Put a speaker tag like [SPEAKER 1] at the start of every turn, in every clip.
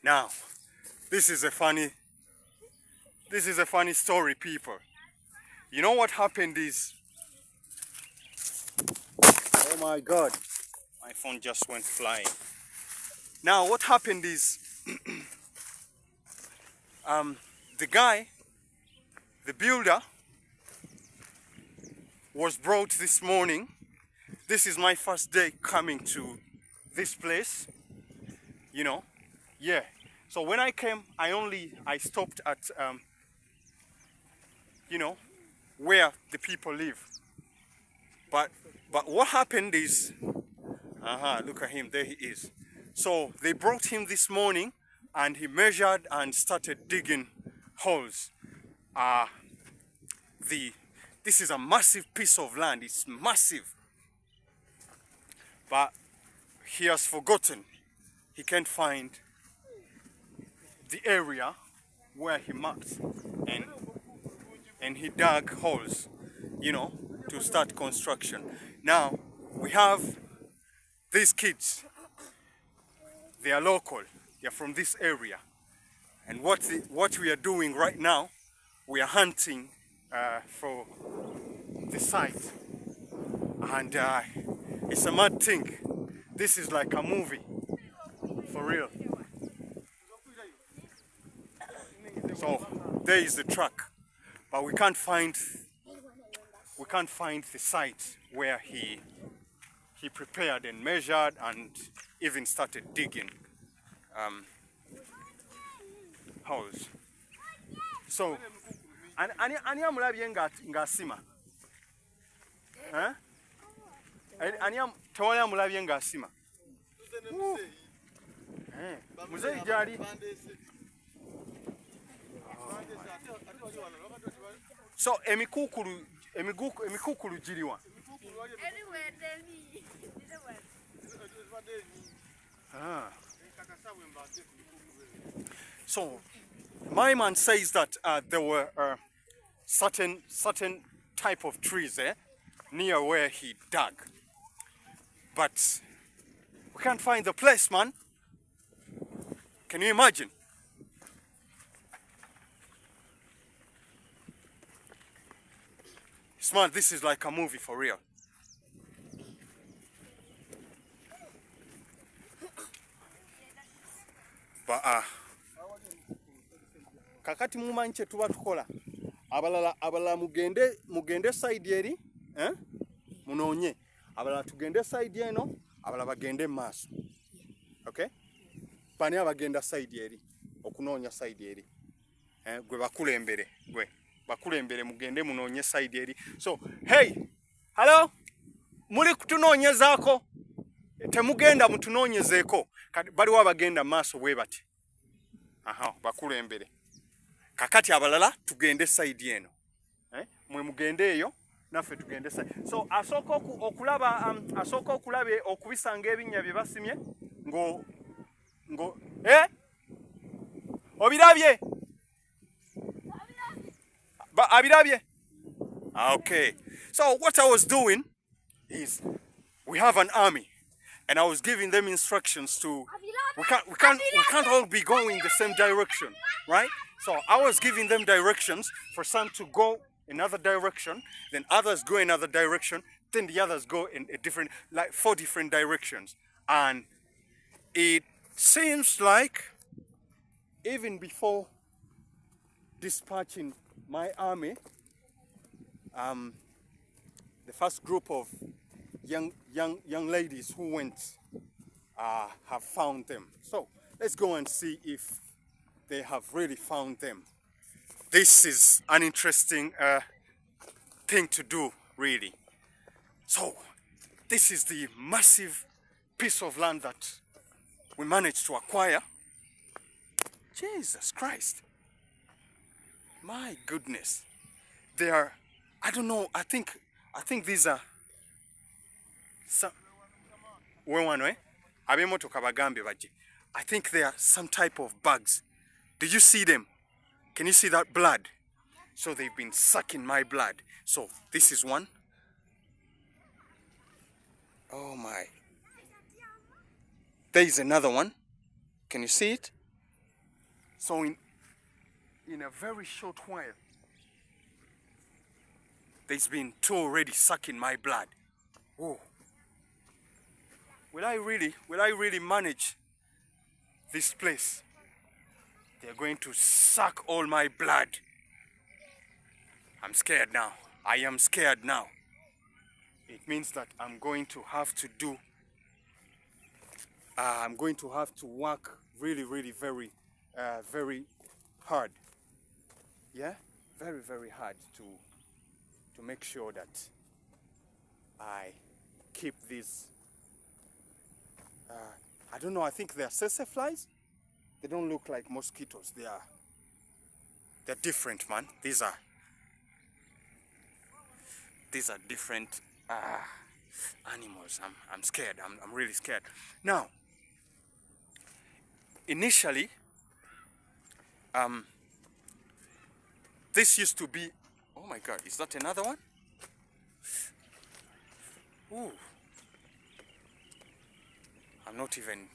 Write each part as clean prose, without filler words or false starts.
[SPEAKER 1] Now, this is a funny story, people. You know what happened is, oh my God, my phone just went flying. Now, what happened is, the guy, the builder, was brought this morning. This is my first day coming to this place, you know. Yeah. So when I came, I stopped at, you know, where the people live. But what happened is, look at him, there he is. So they brought him this morning and he measured and started digging holes. This is a massive piece of land, it's massive. But he has forgotten, he can't find the area where he marked, and he dug holes, you know, to start construction. Now we have these kids, they are local, they are from this area, and what we are doing right now, we are hunting for the site, and it's a mad thing. This is like a movie, for real. So there is the truck, but we can't find the site where he prepared and measured and even started digging holes. So ani amulabye nga asima? Ani tewali amulabye nga asima? Muzeyi gyali. So emikuukulu giriwa? So my man says that there were certain type of trees there near where he dug, but we can't find the place, man. Can you imagine? Man, this is like a movie for real. But kakati mumanyi kye tuba tukola, abalala mugende side eri, munoonye, abalala tugende side eno, abalala bagende maaso. Okay? Bani abagenda side eri okunoonya side eri, gwe bakulembere, gwe bakulembere mugende munoonye side eri. So hey, hello, muli kutunoonyezaako, temugenda mutunoonyezeeko, baliwo abagenda maaso bwe bati. Bakulembere. Kakati abalala tugende side eno, mwe mugende eyo naffe tugende side. So asooka okulaba okubisanga ebinnya bye basimye ngo obirabye? Abirabye? Okay. So what I was doing is, we have an army, and I was giving them instructions to, we can't all be going the same direction, right? So I was giving them directions for some to go another direction, then others go another direction, then the others go in a different, like 4 different directions. And it seems like even before dispatching my army, the first group of young ladies who went have found them. So let's go and see if they have really found them. This is an interesting thing to do, really. So this is the massive piece of land that we managed to acquire. Jesus Christ. My goodness. They are, I don't know, I think these are some, I think they are some type of bugs. Did you see them? Can you see that blood? So they've been sucking my blood. So this is one. Oh my. There is another one. Can you see it? So in a very short while, there's been two already sucking my blood. Whoa. Will I really manage this place? They're going to suck all my blood. I'm scared now. I am scared now. It means that I'm going to have to do, I'm going to have to work really very hard. Yeah? Very hard to make sure that I keep these, I don't know, I think they're sese flies. They don't look like mosquitoes. They're different, man. These are different animals. I'm scared. I'm really scared. Now, initially, this used to be, oh my God, is that another one? Ooh. I'm not even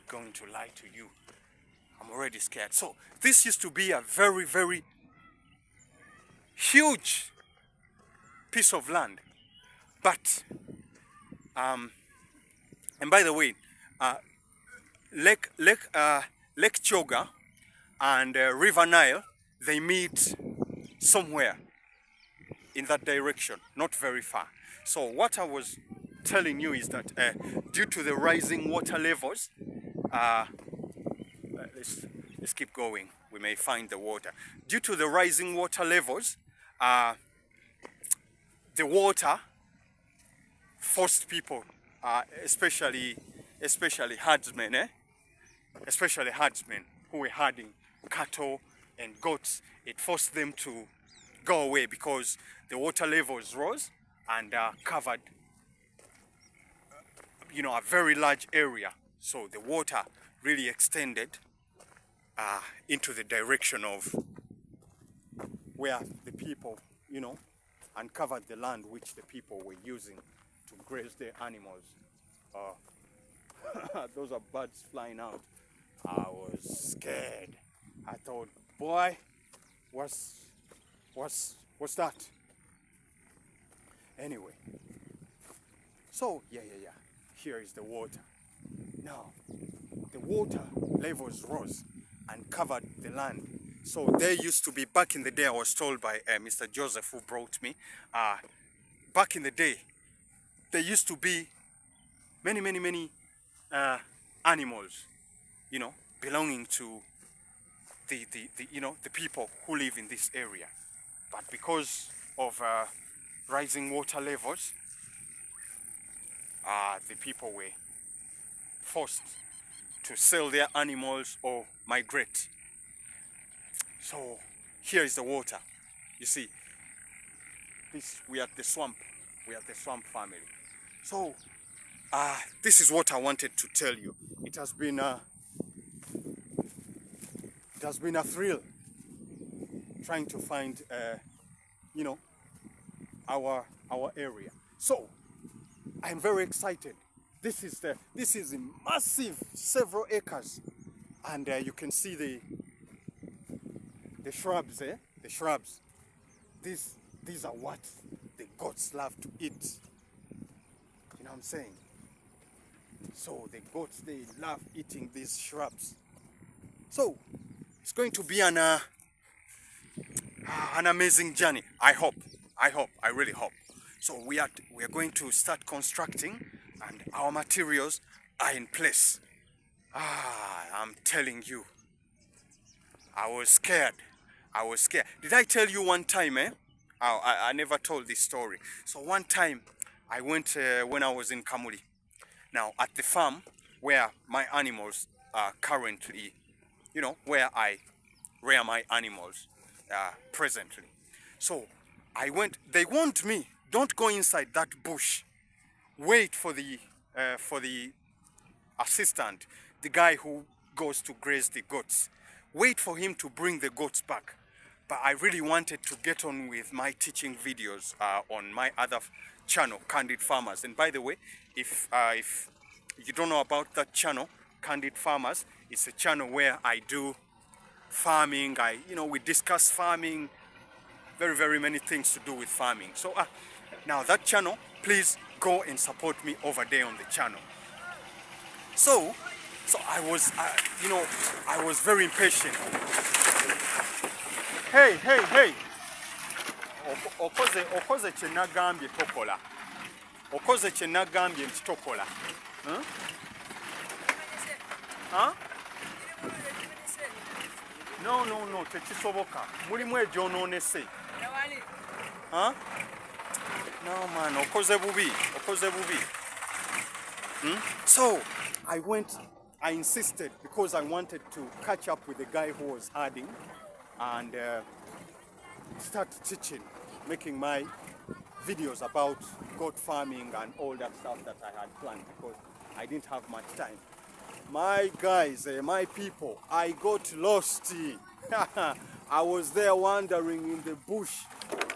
[SPEAKER 1] going to lie to you. I'm already scared. So this used to be a very huge piece of land. But and by the way, Lake Choga and River Nile, they meet somewhere in that direction, not very far. So what I was telling you is that due to the rising water levels, let's keep going. We may find the water. Due to the rising water levels, the water forced people, especially herdsmen, especially herdsmen who were herding cattle and goats. It forced them to go away because the water levels rose and covered, you know, a very large area. So the water really extended into the direction of where the people, you know, uncovered the land which the people were using to graze their animals. Those are birds flying out. I was scared. I thought, boy, what's that? Anyway, so yeah. Here is the water. Now, the water levels rose and covered the land. So there used to be, back in the day, I was told by Mr. Joseph, who brought me, back in the day, there used to be many animals, you know, belonging to the you know, the people who live in this area. But because of rising water levels, the people were forced to sell their animals or migrate. So here is the water. You see, we are at the swamp. We are the swamp family. So this is what I wanted to tell you. It has been a thrill trying to find you know, our area. So I'm very excited. This is a massive, several acres, and you can see the shrubs, the shrubs. These are what the goats love to eat. You know what I'm saying? So the goats, they love eating these shrubs. So it's going to be an amazing journey. I really hope. So we are going to start constructing, and our materials are in place. I'm telling you, I was scared. Did I tell you one time, I never told this story. So one time, I went when I was in Kamuli. Now, at the farm where my animals are currently, you know, where I rear my animals presently. So I went, they warned me, don't go inside that bush. Wait for the assistant, the guy who goes to graze the goats. Wait for him to bring the goats back. But I really wanted to get on with my teaching videos on my other channel, Candid Farmers. And by the way, if you don't know about that channel, Candid Farmers, it's a channel where I do farming. We discuss farming, very many things to do with farming. So now that channel, please go and support me over there on the channel. So I was, I was very impatient. Hey. Okoze kye nagambye tokola. Okoze kye nagambye nti tokola. Huh? No, tekisoboka. Mulimu egyonoonese. Huh? No man, okoze bubi. So I insisted because I wanted to catch up with the guy who was herding and start teaching, making my videos about goat farming and all that stuff that I had planned because I didn't have much time. My guys, my people, I got lost. I was there wandering in the bush.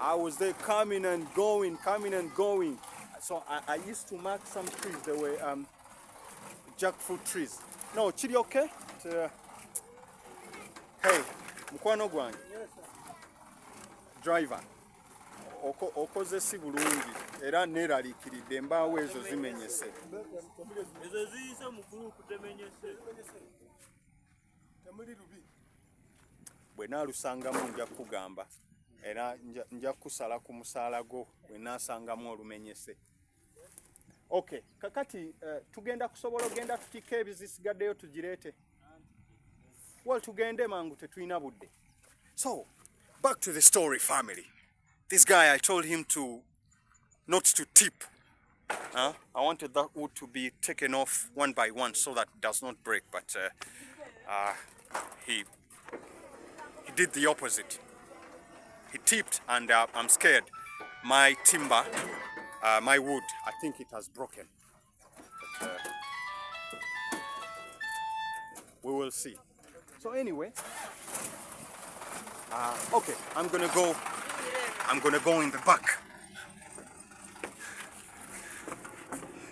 [SPEAKER 1] I was there coming and going. So I used to mark some trees. There were jackfruit trees. No, Chidi, okay? Hey, mukwano gwange. Driver. Okoze si bulungi era neeraliikiridde embaawo ezo zimenyese.
[SPEAKER 2] Ezo ziyise mu group temenyese. Temuli lubi.
[SPEAKER 1] Bwe naalusangamu nja kugamba era nja kusala ku musaala gwo bwe naasangamu olumenyese. Okay, kakati tugenda kusobola ogenda tutika ebizisigaddeyo tugireete. Well, tugende mangu tetulina budde. So, back to the story, family. This guy, I told him not to tip. I wanted that wood to be taken off one by one so that it does not break, but he did the opposite. He tipped, and I'm scared. My timber, my wood, I think it has broken. But, we will see. So anyway, okay, I'm gonna go in the back.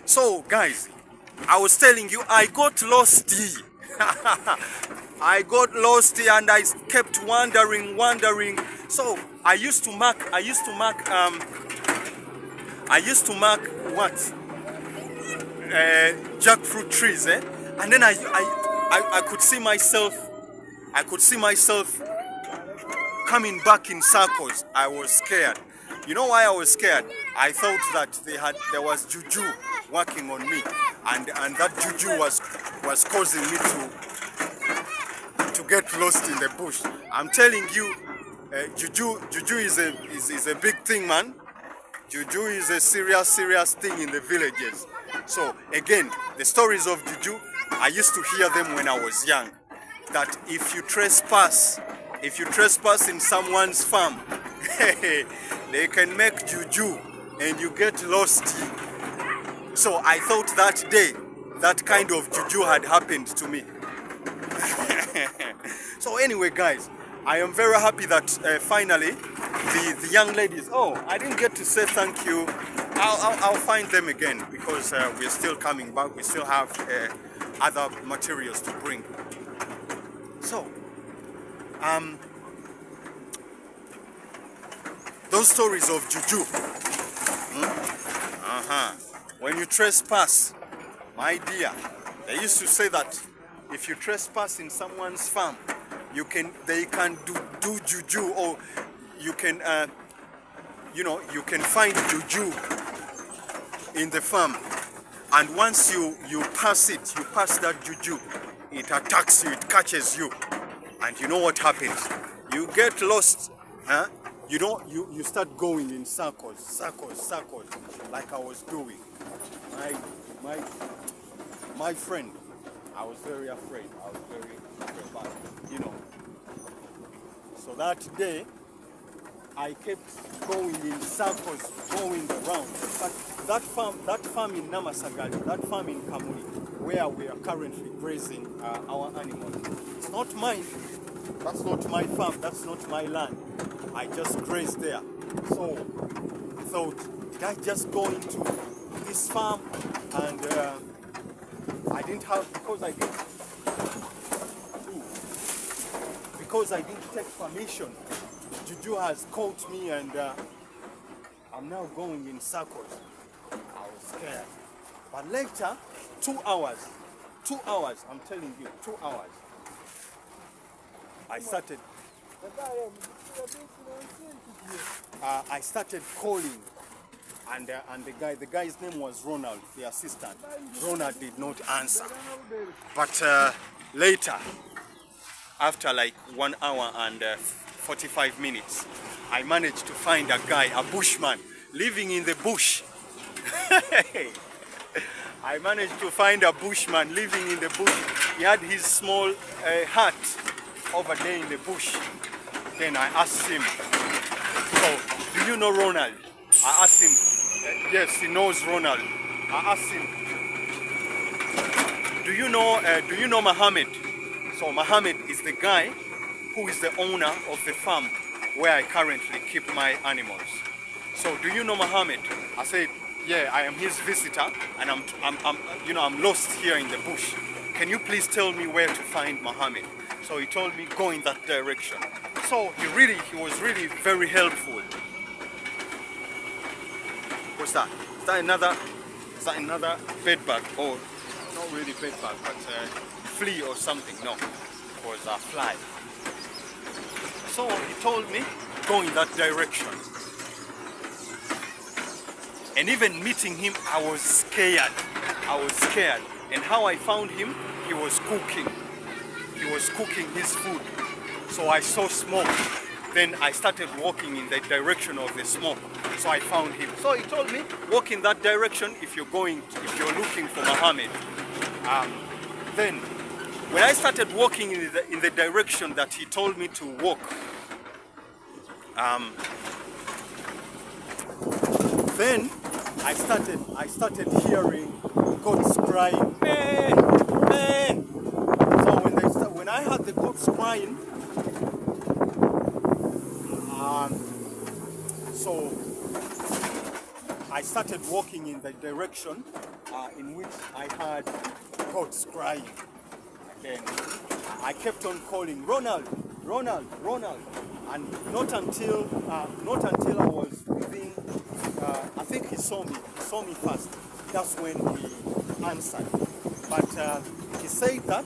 [SPEAKER 1] So guys, I was telling you I got lost. I got lost and I kept wandering. So I used to mark what? Jackfruit trees, and then I could see myself coming back in circles. I was scared. You know why I was scared? I thought that there was juju working on me, and that juju was causing me to get lost in the bush. I'm telling you, juju is a big thing, man. Juju is a serious thing in the villages. So again, the stories of juju, I used to hear them when I was young. That if you trespass in someone's farm, they can make juju and you get lost. So I thought that day, that kind of juju had happened to me. So anyway, guys, I am very happy that finally the young ladies, I didn't get to say thank you. I'll find them again because we're still coming back. We still have other materials to bring. So, those stories of juju. When you trespass, my dear, they used to say that if you trespass in someone's farm, they can do juju, or you can you can find juju in the farm, and once you pass that juju, it attacks you, it catches you, and you know what happens? You get lost, you start going in circles, like I was doing. My friend, I was very afraid. But, so that day, I kept going in circles, going around. But that farm in Namasagali, that farm in Kamuli, where we are currently grazing our animals, it's not mine. That's not my farm. That's not my land. I just grazed there. So I thought, did I just go into this farm? And I didn't have, because because I didn't take permission, Juju has caught me, and I'm now going in circles. I was scared. But later, 2 hours, I'm telling you, 2 hours, I started calling, and the guy's name was Ronald, the assistant. Ronald did not answer. But later, after like 1 hour and 45 minutes, I managed to find a guy, a bushman, living in the bush. I managed to find a bushman living in the bush. He had his small hut over there in the bush. Then I asked him, "So, do you know Ronald?" I asked him, yes, he knows Ronald. I asked him, do you know Mohammed? So Mohammed is the guy who is the owner of the farm where I currently keep my animals. So, do you know Mohammed? I said, yeah, I am his visitor, and I'm lost here in the bush. Can you please tell me where to find Mohammed? So he told me, go in that direction. So he was really very helpful. What's that? Is that another bed bug? Oh, not really bed bug, but flea or something? No, it was a fly. So he told me, go in that direction. And even meeting him, I was scared. And how I found him, he was cooking. He was cooking his food. So I saw smoke. Then I started walking in the direction of the smoke. So I found him. So he told me, walk in that direction if you're looking for Mohammed. Then, when I started walking in the direction that he told me to walk, then I started hearing goats crying, "Meh, meh." So when I heard the goats crying, so I started walking in the direction in which I heard goats crying. Then I kept on calling, Ronald, Ronald, Ronald, and not until I was within. I think he saw me first. That's when he answered. But he said that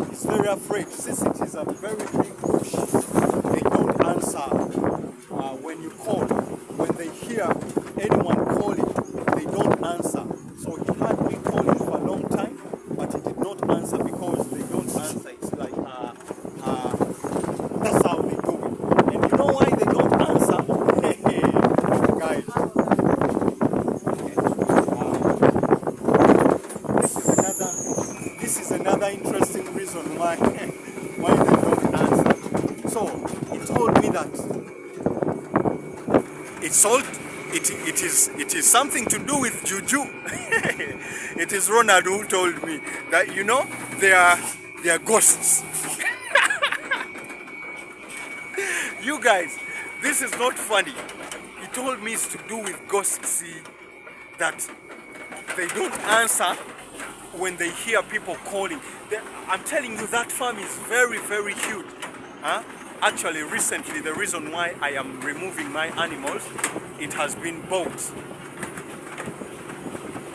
[SPEAKER 1] he's very afraid. Since it is a very big bush, they don't answer when you call. When they hear anyone calling, they don't answer. So he had me calling for a long time, but he did not answer because they don't answer. It's like, that's how they do it. And you know why they don't answer? Guys, this is another interesting reason why they don't answer. So he told me that it is something to do with juju. It is Ronald who told me that, they are ghosts. You guys, this is not funny. He told me it's to do with ghosts, that they don't answer when they hear people calling. I'm telling you, that farm is very, very huge. Actually, recently, the reason why I am removing my animals, it has been bought.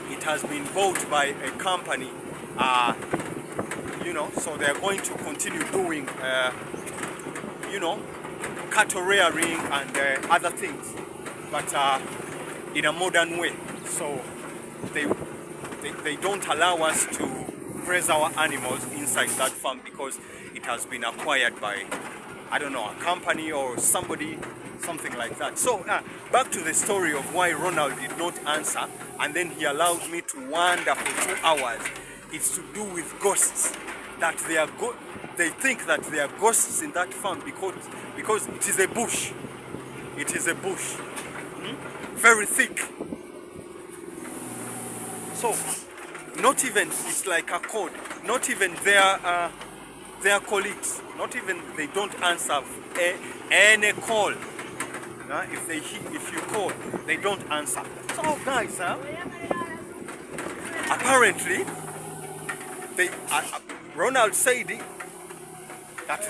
[SPEAKER 1] It has been bought by a company, so they're going to continue doing, cattle rearing and other things, but in a modern way. So they don't allow us to raise our animals inside that farm because it has been acquired by, I don't know, a company or somebody, something like that. So back to the story of why Ronald did not answer, and then he allowed me to wander for 2 hours. It's to do with ghosts, that they think that there are ghosts in that farm because it is a bush. It is a bush, very thick. So not even, it's like a code. Not even their colleagues, not even, they don't answer any call. If you call, they don't answer. So guys, apparently Ronald said that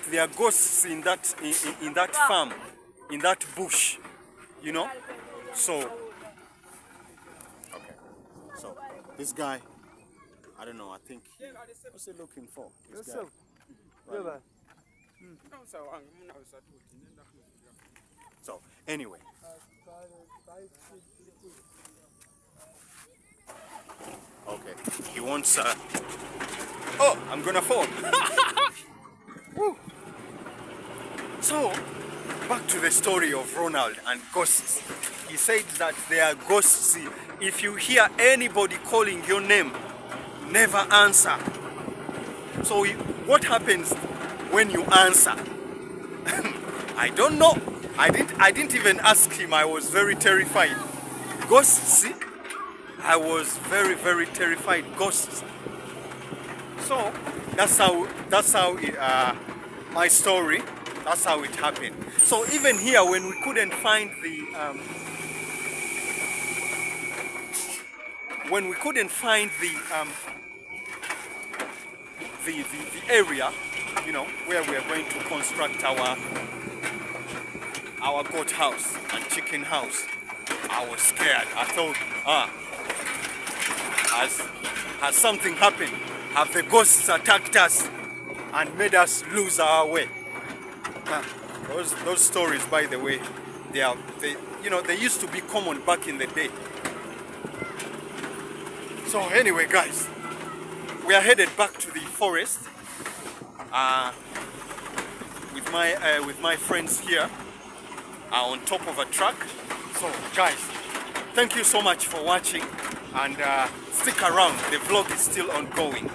[SPEAKER 1] there are ghosts in that farm, in that bush, you know. So okay, so this guy, I don't know, I think what's he looking for? This guy. Right. So anyway, okay, he wants oh, I'm gonna fall. Woo. So back to the story of Ronald and ghosts. He said that there are ghosts. If you hear anybody calling your name, never answer. So what happens when you answer? I don't know. I didn't even ask him. I was very terrified. Ghosts, I was very, very terrified. Ghosts. So that's how my story. That's how it happened. So even here, when we couldn't find the the area, you know, where we are going to construct our goat house and chicken house, I was scared. I thought, has something happened? Have the ghosts attacked us and made us lose our way? Those stories, by the way, they used to be common back in the day. So anyway, guys, we are headed back to the forest with my friends here on top of a truck. So guys, thank you so much for watching, and stick around. The vlog is still ongoing.